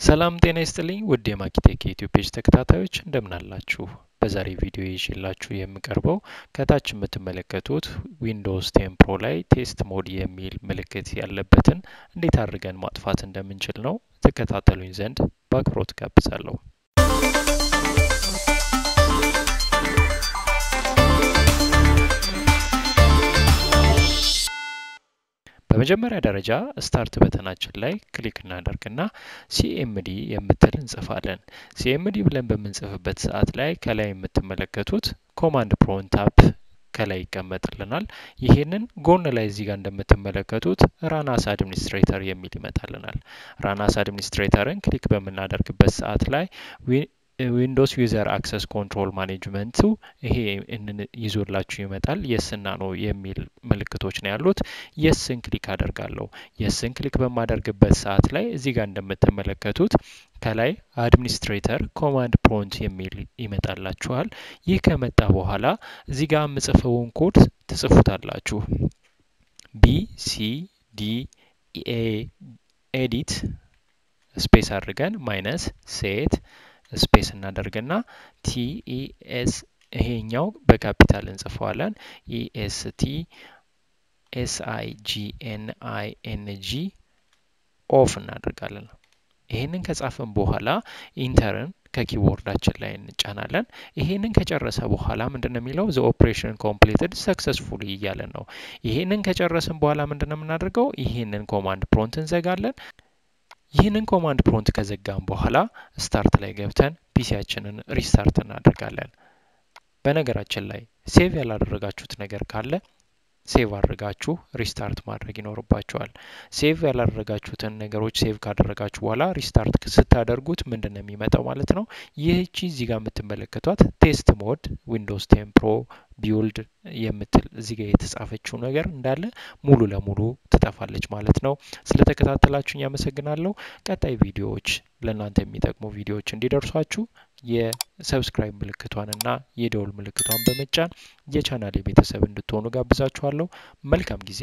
ሰላም ጤና ይስጥልኝ ውድ የማኪቴክ የዩቲዩብ ፔጅ ተከታታዮች እንደምን አላችሁ? በዛሬ ቪዲዮ ይዤላችሁ የምቀርበው ከታች የምትመለከቱት ዊንዶውስ 10 ፕሮ ላይ ቴስት ሞድ የሚል ምልክት ያለበትን እንዴት አድርገን ማጥፋት እንደምንችል ነው። ተከታተሉኝ ዘንድ በአክብሮት ጋብዛለሁ። በመጀመሪያ ደረጃ ስታርት በተናችን ላይ ክሊክ እናደርግና ሲኤምዲ የምትል እንጽፋለን። ሲኤምዲ ብለን በምንጽፍበት ሰዓት ላይ ከላይ የምትመለከቱት ኮማንድ ፕሮንት ታብ ከላይ ይቀመጥልናል። ይሄንን ጎን ላይ እዚህ ጋር እንደምትመለከቱት ራን አስ አድሚኒስትሬተር የሚል ይመጣልናል። ራን አስ አድሚኒስትሬተርን ክሊክ በምናደርግበት ሰዓት ላይ ዊንዶውስ ዩዘር አክሰስ ኮንትሮል ማኔጅመንቱ ይሄ ይዞላችሁ ይመጣል። የስና ነው የሚል ምልክቶች ነው ያሉት። የስን ክሊክ አደርጋለሁ። የስን ክሊክ በማደርግበት ሰዓት ላይ እዚህ ጋር እንደምትመለከቱት ከላይ አድሚኒስትሬተር ኮማንድ ፕሮንት የሚል ይመጣላችኋል። ይህ ከመጣ በኋላ እዚህ ጋር የምጽፈውን ኮድ ትጽፉታላችሁ። ኤዲት ስፔስ አድርገን ማይነስ ሴት ስፔስ እናደርግና ቲኢኤስ ይሄኛው በካፒታል እንጽፈዋለን። ኢኤስቲ ኤስአይጂኤንአይኤንጂ ኦፍ እናደርጋለን። ይሄንን ከጻፈን በኋላ ኢንተርን ከኪቦርዳችን ላይ እንጫናለን። ይሄንን ከጨረሰ በኋላ ምንድነው የሚለው ዘ ኦፕሬሽን ኮምፕሊትድ ሰክሰስፉሊ እያለን ነው። ይሄንን ከጨረስን በኋላ ምንድነው የምናደርገው? ይሄንን ኮማንድ ፕሮንት እንዘጋለን። ይህንን ኮማንድ ፕሮንት ከዘጋን በኋላ ስታርት ላይ ገብተን ፒሲያችንን ሪስታርት እናደርጋለን። በነገራችን ላይ ሴቭ ያላደረጋችሁት ነገር ካለ ሴቭ አድርጋችሁ ሪስታርት ማድረግ ይኖርባችኋል። ሴቭ ያላደረጋችሁትን ነገሮች ሴቭ ካደረጋችሁ በኋላ ሪስታርት ስታደርጉት ምንድነው የሚመጣው ማለት ነው? ይህቺ እዚህ ጋር የምትመለከቷት ቴስት ሞድ ዊንዶውስ 10 ፕሮ ቢውልድ የምትል እዚህ ጋር የተጻፈችው ነገር እንዳለ ሙሉ ለሙሉ ትጠፋለች ማለት ነው። ስለተከታተላችሁኝ አመሰግናለሁ። ቀጣይ ቪዲዮዎች ለእናንተ የሚጠቅሙ ቪዲዮዎች እንዲደርሷችሁ የሰብስክራይብ ምልክቷንና የደወል ምልክቷን በመጫን የቻናሌ ቤተሰብ እንድትሆኑ ጋብዛችኋለሁ። መልካም ጊዜ